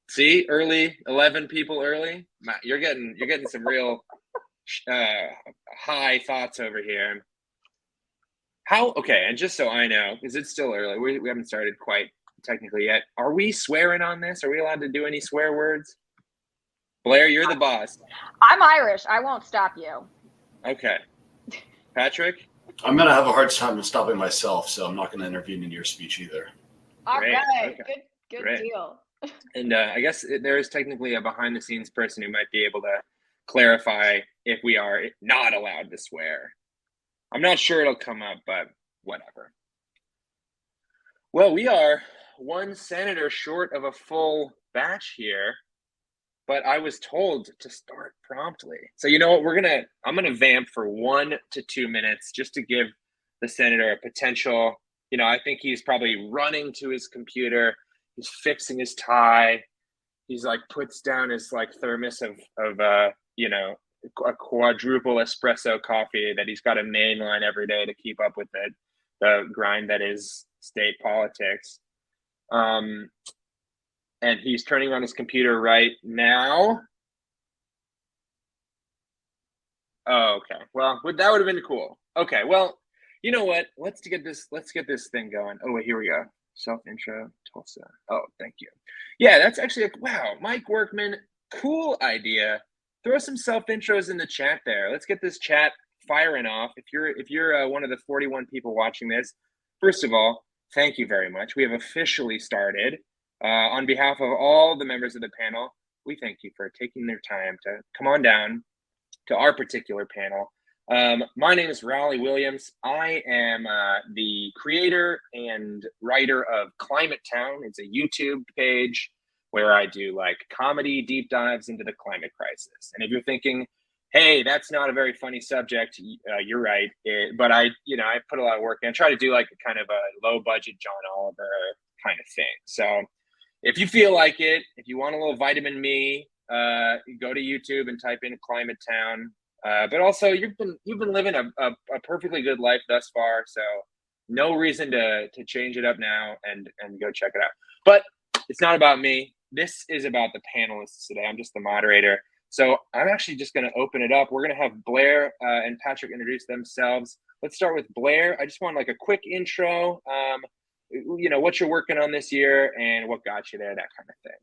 See, early 11 people early. You're getting some real uh, high thoughts over here. How okay? And just so I know, because it's still early, we haven't started quite technically yet. Are we swearing on this? Are we allowed to do any swear words? Blair, you're the boss. I'm Irish. I won't stop you. Okay, Patrick. I'm going to have a hard time stopping myself, so I'm not going to intervene in your speech either. All Great. right. Okay. Good Great. deal. And I guess there is technically a behind the scenes person who might be able to clarify if we are not allowed to swear. I'm not sure it'll come up, but whatever. Well, we are one senator short of a full batch here, but I was told to start promptly. So you know what? I'm gonna vamp for 1 to 2 minutes just to give the senator a potential. I think he's probably running to his computer. He's fixing his tie. He's like puts down his like thermos of a quadruple espresso coffee that he's got to mainline every day to keep up with the grind that is state politics. And he's turning on his computer right now. Oh, okay. Well, that would have been cool. Okay. Well, you know what? Let's get this thing going. Oh, wait, here we go. Self-intro, Tulsa. Oh, thank you. Yeah, that's actually wow, Mike Workman, cool idea. Throw some self-intros in the chat there. Let's get this chat firing off. If you're one of the 41 people watching this, first of all, thank you very much. We have officially started. On behalf of all the members of the panel, we thank you for taking their time to come on down to our particular panel. My name is Raleigh Williams. I am the creator and writer of Climate Town. It's a YouTube page where I do like comedy deep dives into the climate crisis. And if you're thinking, hey, that's not a very funny subject, you're right. But I put a lot of work in. I try to do like a kind of a low budget John Oliver kind of thing. So if you feel like it, if you want a little vitamin me, go to YouTube and type in Climate Town. But also, you've been living a perfectly good life thus far, so no reason to change it up now and go check it out. But it's not about me. This is about the panelists today. I'm just the moderator. So I'm actually just going to open it up. We're going to have Blair and Patrick introduce themselves. Let's start with Blair. I just want like a quick intro. What you're working on this year and what got you there, that kind of thing.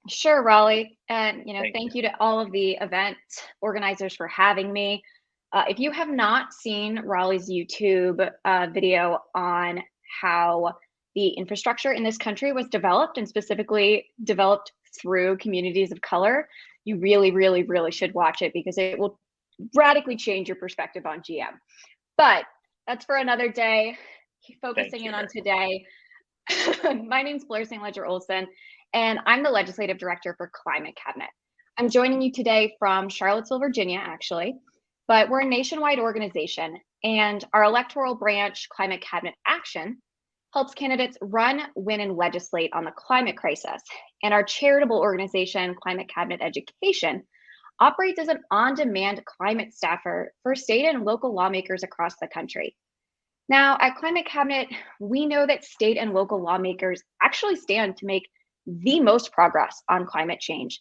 Sure, Raleigh. And, thank you to all of the event organizers for having me. If you have not seen Raleigh's YouTube video on how the infrastructure in this country was developed and specifically developed through communities of color, you really, really, really should watch it because it will radically change your perspective on GM. But that's for another day. Focusing in on today. My name's Blair St. Ledger-Olson, and I'm the Legislative Director for Climate Cabinet. I'm joining you today from Charlottesville, Virginia, actually, but we're a nationwide organization, and our electoral branch, Climate Cabinet Action, helps candidates run, win, and legislate on the climate crisis. And our charitable organization, Climate Cabinet Education, operates as an on-demand climate staffer for state and local lawmakers across the country. Now, at Climate Cabinet, we know that state and local lawmakers actually stand to make the most progress on climate change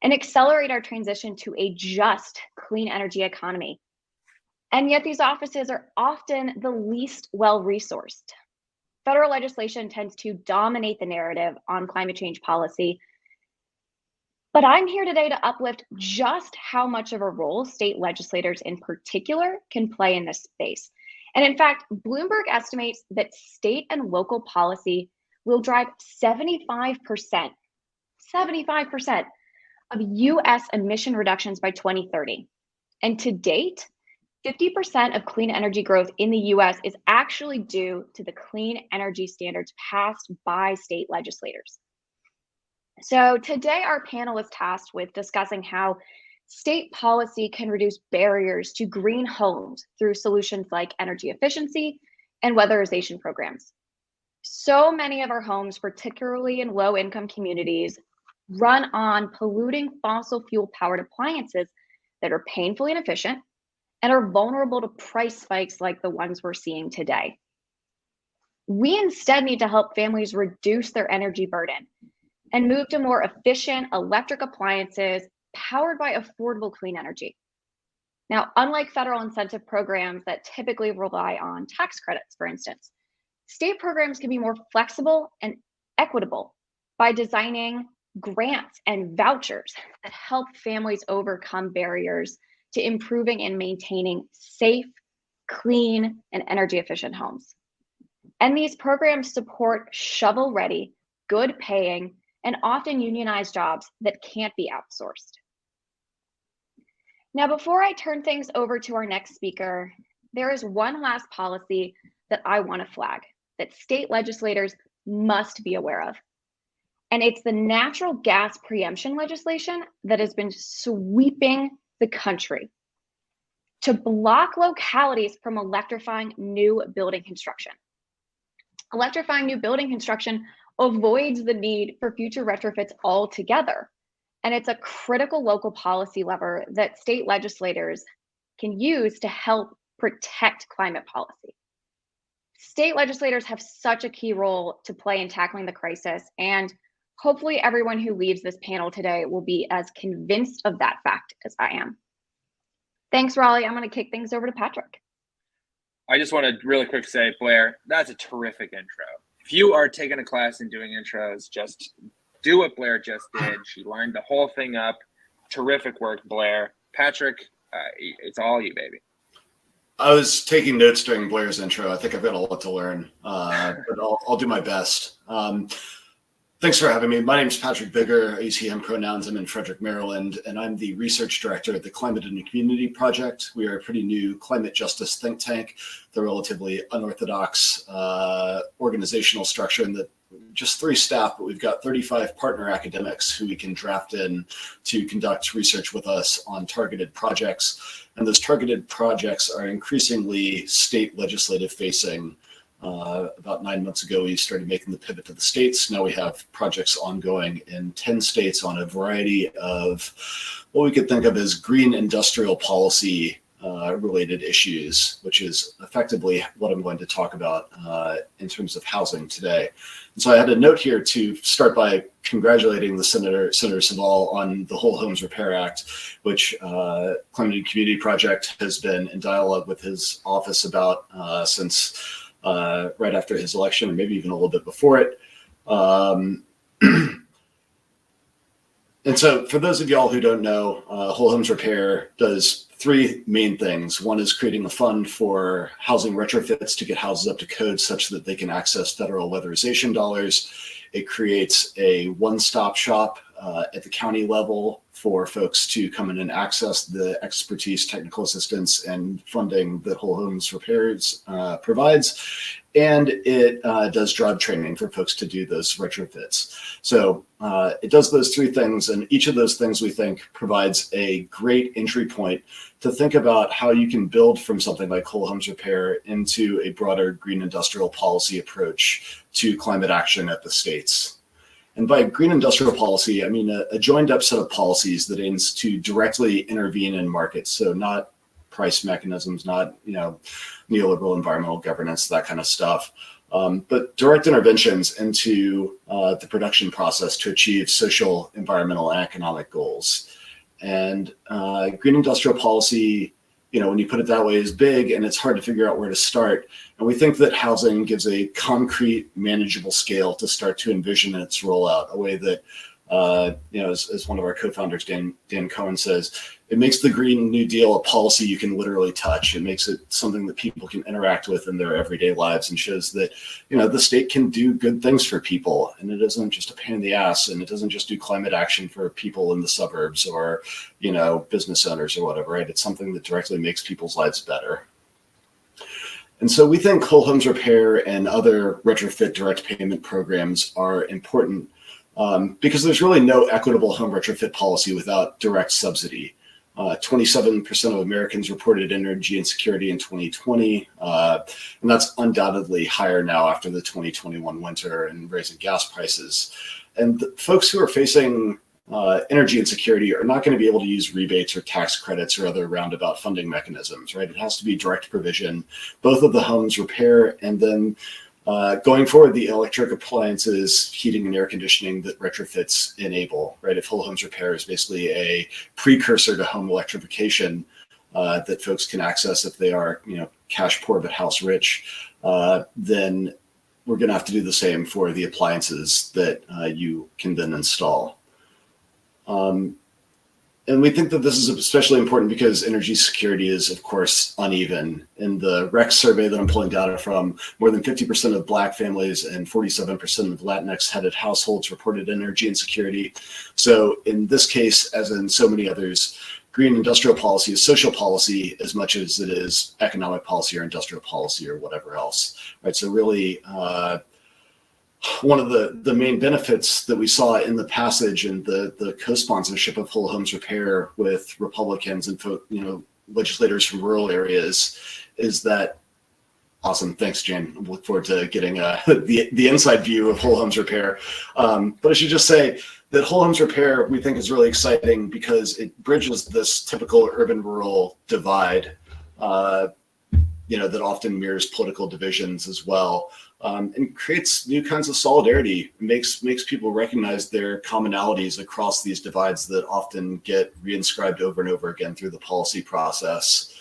and accelerate our transition to a just clean energy economy. And yet these offices are often the least well-resourced. Federal legislation tends to dominate the narrative on climate change policy. But I'm here today to uplift just how much of a role state legislators in particular can play in this space. And in fact, Bloomberg estimates that state and local policy will drive 75% of US emission reductions by 2030. And to date, 50% of clean energy growth in the US is actually due to the clean energy standards passed by state legislators. So today our panel is tasked with discussing how state policy can reduce barriers to green homes through solutions like energy efficiency and weatherization programs. So many of our homes, particularly in low-income communities, run on polluting fossil fuel-powered appliances that are painfully inefficient and are vulnerable to price spikes like the ones we're seeing today. We instead need to help families reduce their energy burden and move to more efficient electric appliances powered by affordable clean energy. Now, unlike federal incentive programs that typically rely on tax credits, for instance, state programs can be more flexible and equitable by designing grants and vouchers that help families overcome barriers to improving and maintaining safe, clean, and energy efficient homes. And these programs support shovel-ready, good-paying, and often unionized jobs that can't be outsourced. Now, before I turn things over to our next speaker, there is one last policy that I want to flag that state legislators must be aware of. And it's the natural gas preemption legislation that has been sweeping the country to block localities from electrifying new building construction. Electrifying new building construction avoids the need for future retrofits altogether. And it's a critical local policy lever that state legislators can use to help protect climate policy. State legislators have such a key role to play in tackling the crisis, and hopefully everyone who leaves this panel today will be as convinced of that fact as I am. Thanks, Raleigh. I'm going to kick things over to Patrick. I just want to really quick say, Blair, that's a terrific intro. If you are taking a class and doing intros, just do what Blair just did. She lined the whole thing up. Terrific work, Blair. Patrick, it's all you, baby. I was taking notes during Blair's intro. I think I've got a lot to learn, but I'll do my best. Thanks for having me. My name is Patrick Bigger. I use he, him pronouns. I'm in Frederick, Maryland, and I'm the research director at the Climate in the Community Project. We are a pretty new climate justice think tank, the relatively unorthodox organizational structure in that just 3 staff, but we've got 35 partner academics who we can draft in to conduct research with us on targeted projects. And those targeted projects are increasingly state legislative facing. About 9 months ago, we started making the pivot to the states. Now we have projects ongoing in 10 states on a variety of what we could think of as green industrial policy related issues, which is effectively what I'm going to talk about in terms of housing today. And so I had a note here to start by congratulating the Senator Saval on the Whole Homes Repair Act, which Climate and Community Project has been in dialogue with his office about since right after his election, or maybe even a little bit before it. And so for those of y'all who don't know, Whole Homes Repair does 3 main things. One is creating a fund for housing retrofits to get houses up to code such that they can access federal weatherization dollars. It creates a one-stop shop at the county level for folks to come in and access the expertise, technical assistance, and funding that Whole Homes Repairs provides. And it does job training for folks to do those retrofits. So it does those 3 things, and each of those things we think provides a great entry point to think about how you can build from something like Whole Homes Repair into a broader green industrial policy approach to climate action at the states. And by green industrial policy, I mean a joined up set of policies that aims to directly intervene in markets. So not price mechanisms, not neoliberal environmental governance, that kind of stuff, but direct interventions into the production process to achieve social, environmental, and economic goals. And green industrial policy, when you put it that way, is big, and it's hard to figure out where to start. And we think that housing gives a concrete, manageable scale to start to envision its rollout, a way that, as one of our co-founders, Dan Cohen, says, it makes the Green New Deal a policy you can literally touch. It makes it something that people can interact with in their everyday lives, and shows that, the state can do good things for people, and it isn't just a pain in the ass, and it doesn't just do climate action for people in the suburbs or, business owners or whatever, right? It's something that directly makes people's lives better. And so we think Whole Homes Repair and other retrofit direct payment programs are important because there's really no equitable home retrofit policy without direct subsidy. 27% of Americans reported energy insecurity in 2020, and that's undoubtedly higher now after the 2021 winter and rising gas prices. And the folks who are facing energy insecurity are not going to be able to use rebates or tax credits or other roundabout funding mechanisms, right? It has to be direct provision, both of the homes repair and then Going forward, the electric appliances, heating and air conditioning that retrofits enable, right? If whole homes repair is basically a precursor to home electrification that folks can access if they are, cash poor but house rich, then we're going to have to do the same for the appliances that you can then install. And we think that this is especially important because energy security is, of course, uneven. In the REX survey that I'm pulling data from, more than 50% of Black families and 47% of Latinx-headed households reported energy insecurity. So in this case, as in so many others, green industrial policy is social policy as much as it is economic policy or industrial policy or whatever else, right? So really, one of the main benefits that we saw in the passage and the co-sponsorship of whole homes repair with Republicans and legislators from rural areas is that awesome. Thanks, Jane. I look forward to getting the inside view of whole homes repair. But I should just say that whole homes repair we think is really exciting because it bridges this typical urban-rural divide, that often mirrors political divisions as well. And creates new kinds of solidarity, makes people recognize their commonalities across these divides that often get reinscribed over and over again through the policy process.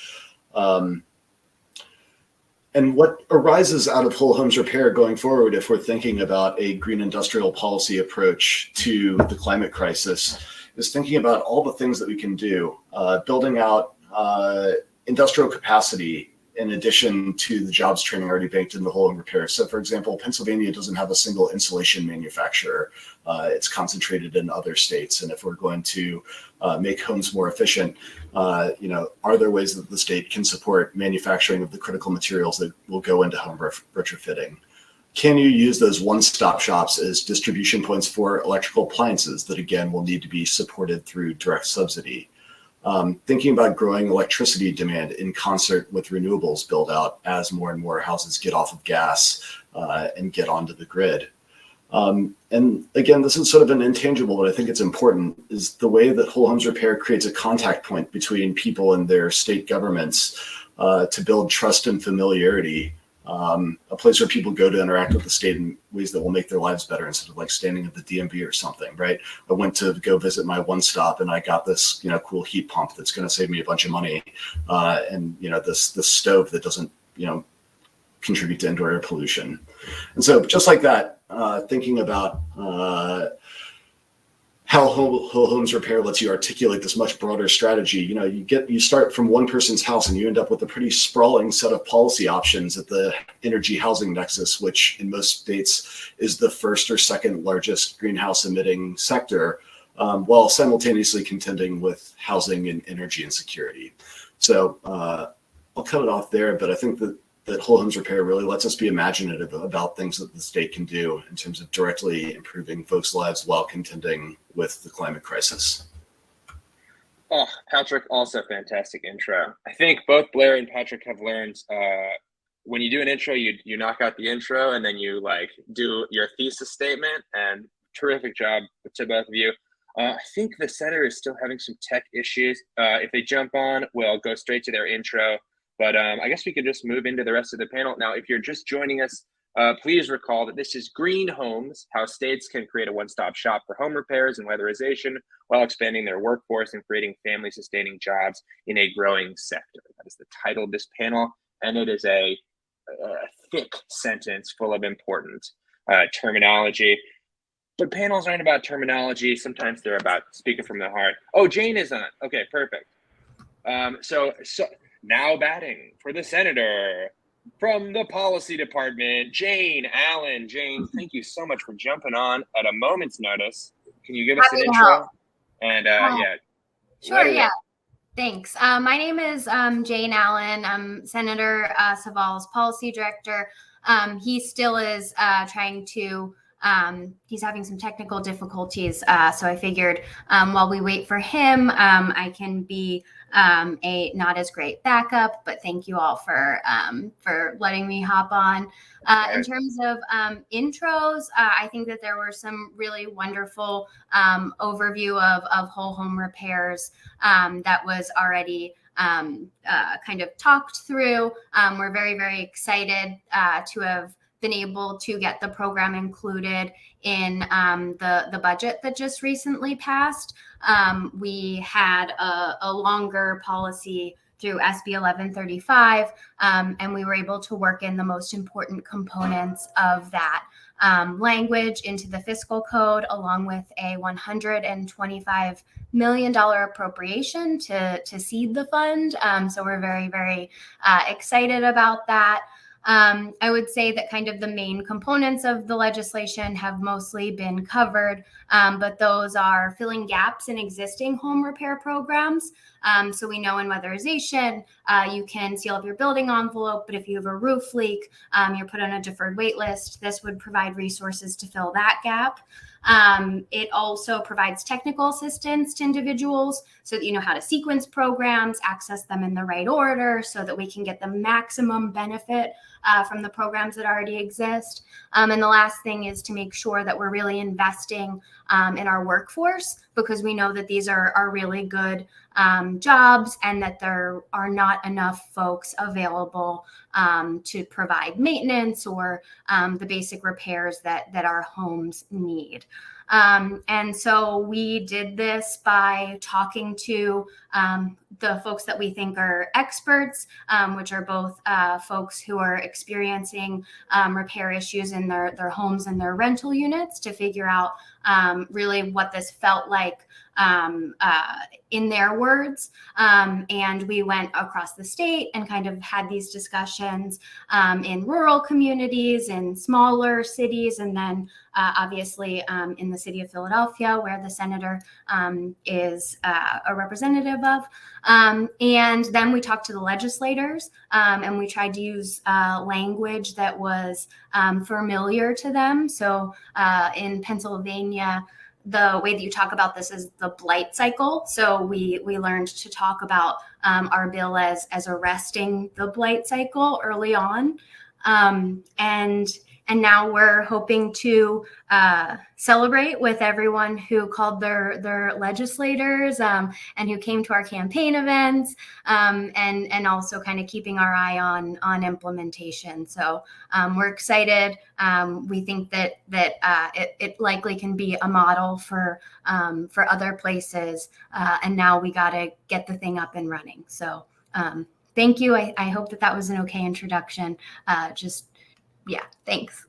And what arises out of whole homes repair going forward, if we're thinking about a green industrial policy approach to the climate crisis, is thinking about all the things that we can do, building out industrial capacity, in addition to the jobs training already banked in the whole home repair. So for example, Pennsylvania doesn't have a single insulation manufacturer. It's concentrated in other states. And if we're going to make homes more efficient, are there ways that the state can support manufacturing of the critical materials that will go into home retrofitting? Can you use those one-stop shops as distribution points for electrical appliances that again will need to be supported through direct subsidy? Thinking about growing electricity demand in concert with renewables build out as more and more houses get off of gas and get onto the grid. And again, this is sort of an intangible, but I think it's important, is the way that whole homes repair creates a contact point between people and their state governments to build trust and familiarity. A place where people go to interact with the state in ways that will make their lives better instead of like standing at the DMV or something, right? I went to go visit my one stop and I got this, cool heat pump that's going to save me a bunch of money. And, this stove that doesn't, contribute to indoor air pollution. And so just like that, thinking about how whole homes repair lets you articulate this much broader strategy. You start from one person's house and you end up with a pretty sprawling set of policy options at the energy housing nexus, which in most states is the first or second largest greenhouse emitting sector, while simultaneously contending with housing and energy insecurity. So I'll cut it off there, but I think that whole homes repair really lets us be imaginative about things that the state can do in terms of directly improving folks' lives while contending with the climate crisis. Oh, Patrick, also fantastic intro. I think both Blair and Patrick have learned when you do an intro, you knock out the intro and then you do your thesis statement, and terrific job to both of you. I think the center is still having some tech issues. If they jump on, we'll go straight to their intro. But I guess we could just move into the rest of the panel. Now, if you're just joining us, please recall that this is Green Homes, how states can create a one-stop shop for home repairs and weatherization while expanding their workforce and creating family-sustaining jobs in a growing sector. That is the title of this panel, and it is a thick sentence full of important terminology. But panels aren't about terminology. Sometimes they're about speaking from the heart. Oh, Jane is on. Okay, perfect. So now batting for the senator from the policy department, Jane Allen. Jane, thank you so much for jumping on at a moment's notice. Can you give us an intro? And yeah. Sure, yeah. Thanks. My name is Jane Allen. I'm Senator Saval's policy director. He still is trying to he's having some technical difficulties. So I figured while we wait for him, I can be a not as great backup, but thank you all for letting me hop on. In terms of intros, I think that there were some really wonderful overview of whole home repairs that was already kind of talked through. We're very, very excited to have been able to get the program included in the budget that just recently passed. We had a longer policy through SB 1135, and we were able to work in the most important components of that language into the fiscal code, along with a $125 million appropriation to seed the fund. So we're very, very excited about that. I would say that kind of the main components of the legislation have mostly been covered, but those are filling gaps in existing home repair programs. So we know in weatherization, you can seal up your building envelope, but if you have a roof leak, you're put on a deferred wait list. This would provide resources to fill that gap. It also provides technical assistance to individuals so that you know how to sequence programs, access them in the right order so that we can get the maximum benefit from the programs that already exist. And the last thing is to make sure that we're really investing in our workforce, because we know that these are really good jobs and that there are not enough folks available to provide maintenance or the basic repairs that our homes need. And so we did this by talking to the folks that we think are experts, which are both folks who are experiencing repair issues in their homes and their rental units, to figure out really what this felt like in their words. And we went across the state and kind of had these discussions in rural communities, in smaller cities, and then obviously in the city of Philadelphia, where the senator is a representative of. And then we talked to the legislators, and we tried to use language that was familiar to them. So in Pennsylvania, the way that you talk about this is the blight cycle. So we learned to talk about our bill as arresting the blight cycle early on. And now we're hoping to celebrate with everyone who called their legislators and who came to our campaign events, and also kind of keeping our eye on implementation. So we're excited. We think that it likely can be a model for other places. And now we got to get the thing up and running. So thank you. I hope that was an okay introduction. Yeah, thanks.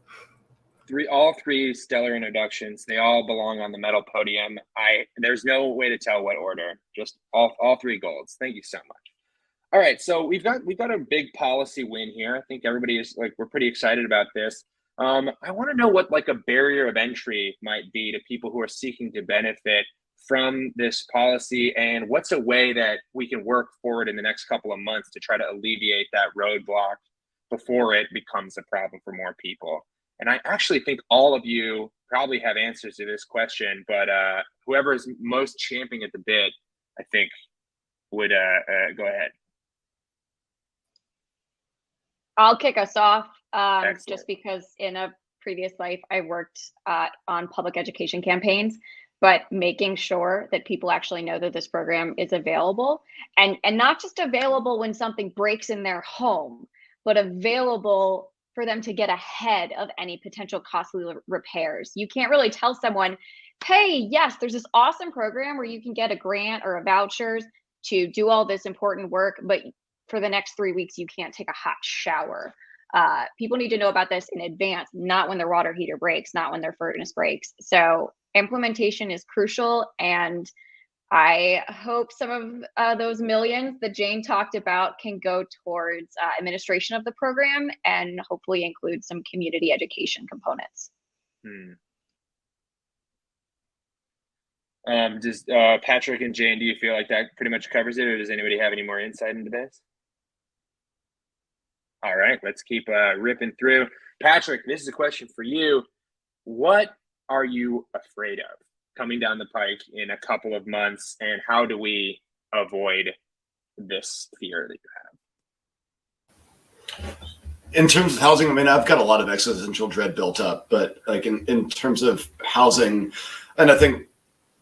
All three stellar introductions. They all belong on the medal podium. There's no way to tell what order. Just all three golds. Thank you so much. All right, so we've got a big policy win here. I think everybody is we're pretty excited about this. I want to know what a barrier of entry might be to people who are seeking to benefit from this policy, and what's a way that we can work forward in the next couple of months to try to alleviate that roadblock before it becomes a problem for more people. And I actually think all of you probably have answers to this question, but whoever is most champing at the bit, I think, would go ahead. I'll kick us off, just because in a previous life, I worked on public education campaigns, but making sure that people actually know that this program is available, and not just available when something breaks in their home, but available for them to get ahead of any potential costly repairs. You can't really tell someone, hey, yes, there's this awesome program where you can get a grant or a vouchers to do all this important work, but for the next 3 weeks, you can't take a hot shower. People need to know about this in advance, not when their water heater breaks, not when their furnace breaks. So implementation is crucial, and I hope some of those millions that Jane talked about can go towards administration of the program, and hopefully include some community education components. Does Patrick and Jane, do you feel like that pretty much covers it, or does anybody have any more insight into this? All right, let's keep ripping through. Patrick, this is a question for you. What are you afraid of coming down the pike in a couple of months, and how do we avoid this fear that you have? In terms of housing, I mean, I've got a lot of existential dread built up, but in terms of housing, and I think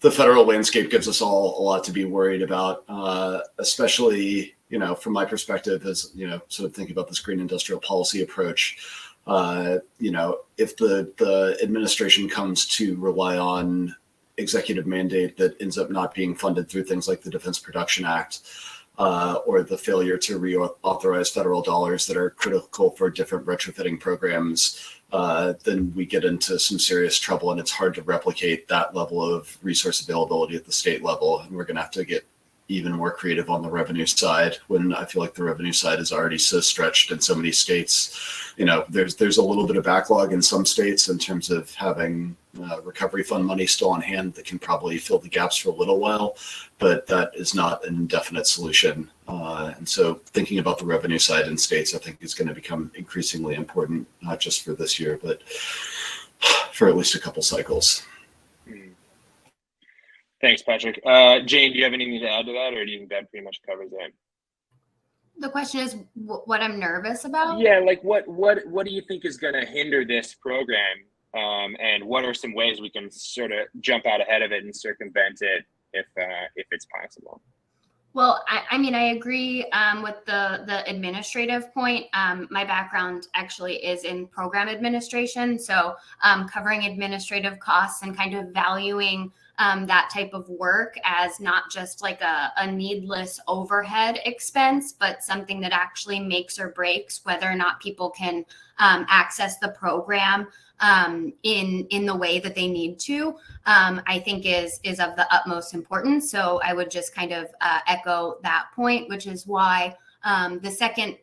the federal landscape gives us all a lot to be worried about, especially, from my perspective as, sort of thinking about this green industrial policy approach. If the administration comes to rely on executive mandate that ends up not being funded through things like the Defense Production Act, or the failure to reauthorize federal dollars that are critical for different retrofitting programs, then we get into some serious trouble, and it's hard to replicate that level of resource availability at the state level. And we're going to have to get even more creative on the revenue side, when I feel like the revenue side is already so stretched in so many states. There's a little bit of backlog in some states in terms of having recovery fund money still on hand that can probably fill the gaps for a little while, but that is not an indefinite solution. And so thinking about the revenue side in states, I think, is going to become increasingly important, not just for this year, but for at least a couple cycles. Thanks, Patrick. Jane, do you have anything to add to that, or do you think that pretty much covers it? The question is what I'm nervous about? Yeah, like what do you think is going to hinder this program, and what are some ways we can sort of jump out ahead of it and circumvent it if it's possible? Well, I mean, I agree with the administrative point. My background actually is in program administration, so covering administrative costs and kind of valuing that type of work as not just like a needless overhead expense, but something that actually makes or breaks whether or not people can access the program in the way that they need to, I think is of the utmost importance. So I would just kind of echo that point, which is why the second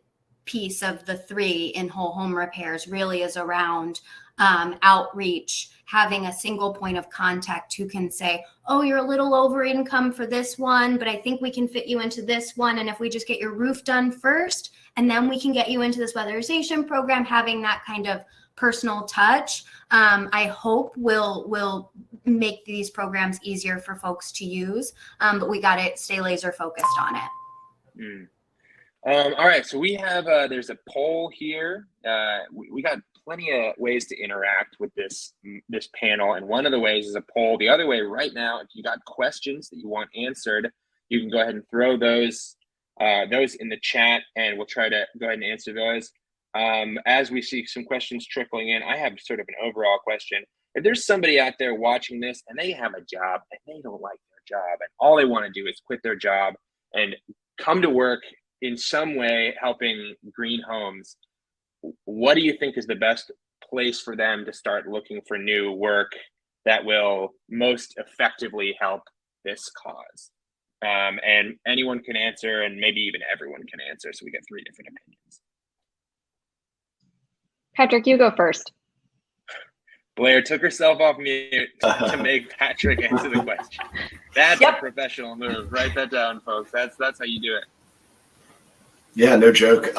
piece of the three in whole home repairs really is around outreach, having a single point of contact who can say, oh, you're a little over income for this one, but I think we can fit you into this one. And if we just get your roof done first, and then we can get you into this weatherization program, having that kind of personal touch, I hope will make these programs easier for folks to use. But we got to stay laser focused on it. All right, so we have there's a poll here. We got plenty of ways to interact with this panel, and one of the ways is a poll. The other way right now, if you got questions that you want answered, you can go ahead and throw those in the chat, and we'll try to go ahead and answer those. As we see some questions trickling in, I have sort of an overall question. If there's somebody out there watching this and they have a job and they don't like their job, and all they want to do is quit their job and come to work in some way helping green homes, what do you think is the best place for them to start looking for new work that will most effectively help this cause? And anyone can answer, and maybe even everyone can answer, so we get 3 different opinions. Patrick, you go first. Blair took herself off mute to make Patrick answer the question. That's a professional move. Write that down, folks. That's how you do it. Yeah, no joke.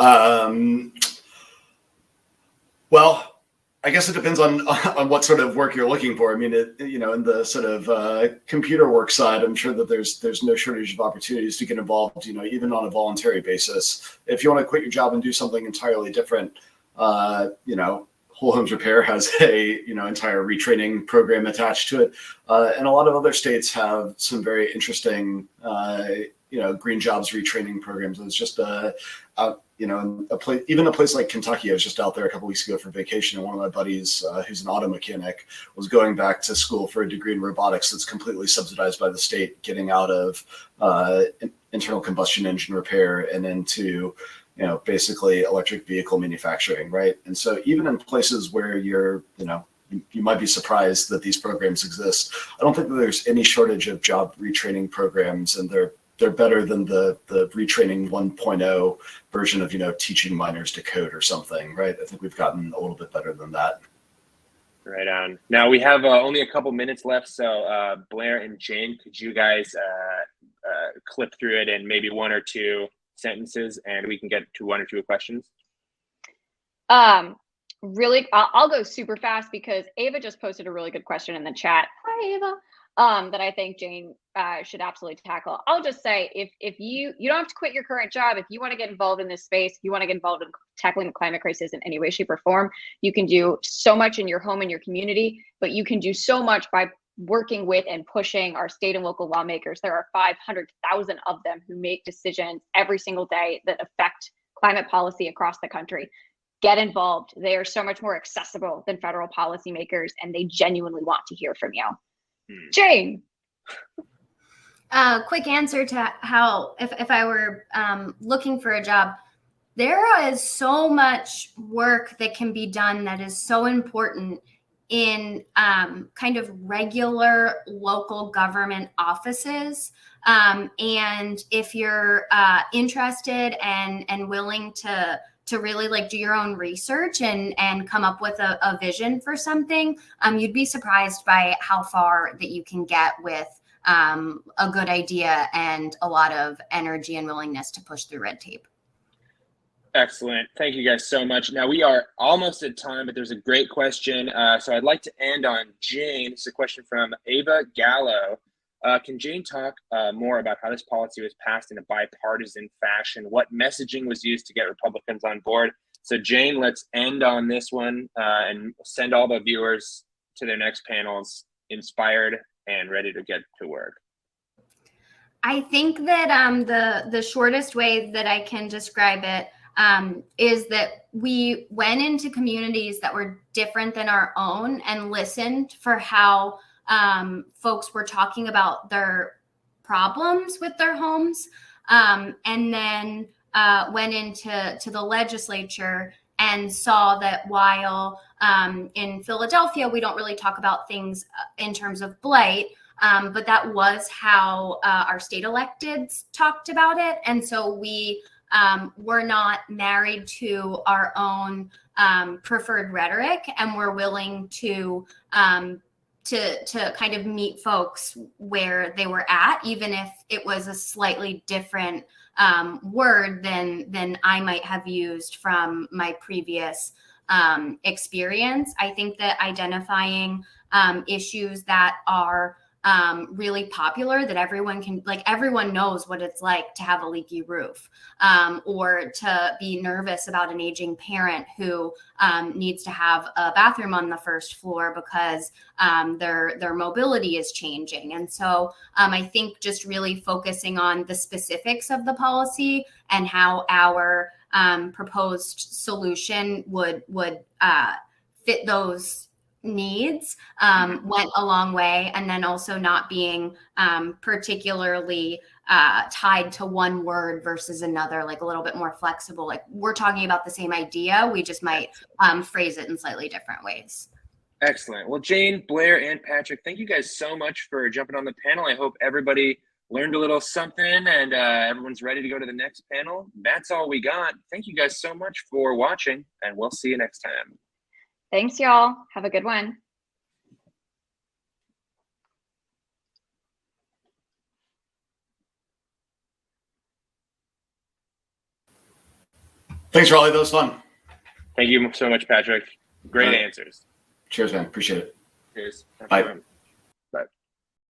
Well, I guess it depends on what sort of work you're looking for. I mean, in the sort of computer work side, I'm sure that there's no shortage of opportunities to get involved, even on a voluntary basis. If you want to quit your job and do something entirely different, Whole Homes Repair has a entire retraining program attached to it, and a lot of other states have some very interesting green jobs retraining programs. It's just even a place like Kentucky. I was just out there a couple weeks ago for vacation, and one of my buddies, who's an auto mechanic, was going back to school for a degree in robotics that's completely subsidized by the state, getting out of internal combustion engine repair and into basically electric vehicle manufacturing, right? And so even in places where you might be surprised that these programs exist, I don't think that there's any shortage of job retraining programs, and they're better than the retraining 1.0 version of teaching minors to code or something, right? I think we've gotten a little bit better than that. Right on. Now we have only a couple minutes left, so Blair and Jane, could you guys clip through it in maybe 1 or 2 sentences, and we can get to 1 or 2 questions? Really, I'll go super fast because Ava just posted a really good question in the chat. Hi, Ava. That I think Jane should absolutely tackle. I'll just say, if you don't have to quit your current job, if you want to get involved in this space, if you want to get involved in tackling the climate crisis in any way, shape, or form, you can do so much in your home and your community, but you can do so much by working with and pushing our state and local lawmakers. There are 500,000 of them who make decisions every single day that affect climate policy across the country. get involved. They are so much more accessible than federal policymakers, and they genuinely want to hear from you. Jane. Quick answer to how, if I were looking for a job, there is so much work that can be done that is so important in kind of regular local government offices. And if you're interested and willing to really like do your own research and come up with a vision for something, you'd be surprised by how far that you can get with a good idea and a lot of energy and willingness to push through red tape. Excellent. Thank you guys so much. Now we are almost at time, but there's a great question. So I'd like to end on Jane. This is a question from Ava Gallo. Can Jane talk more about how this policy was passed in a bipartisan fashion? What messaging was used to get Republicans on board? So Jane, let's end on this one and send all the viewers to their next panels inspired and ready to get to work. I think that the shortest way that I can describe it is that we went into communities that were different than our own and listened for how folks were talking about their problems with their homes, and then went into the legislature and saw that while in Philadelphia, we don't really talk about things in terms of blight, but that was how our state electeds talked about it. And so we were not married to our own preferred rhetoric, and we're willing to kind of meet folks where they were at, even if it was a slightly different word than I might have used from my previous experience. I think that identifying issues that are really popular, that everyone can, like, everyone knows what it's like to have a leaky roof, or to be nervous about an aging parent who needs to have a bathroom on the first floor because their mobility is changing. And so I think just really focusing on the specifics of the policy and how our proposed solution would fit those needs went a long way. And then also not being particularly tied to one word versus another, like a little bit more flexible. Like, we're talking about the same idea, we just might phrase it in slightly different ways. Excellent. Well, Jane, Blair, and Patrick, thank you guys so much for jumping on the panel. I hope everybody learned a little something and everyone's ready to go to the next panel. That's all we got. Thank you guys so much for watching, and we'll see you next time. Thanks, y'all. Have a good one. Thanks, Raleigh. That was fun. Thank you so much, Patrick. Great answers. Cheers, man. Appreciate it. Cheers. Bye.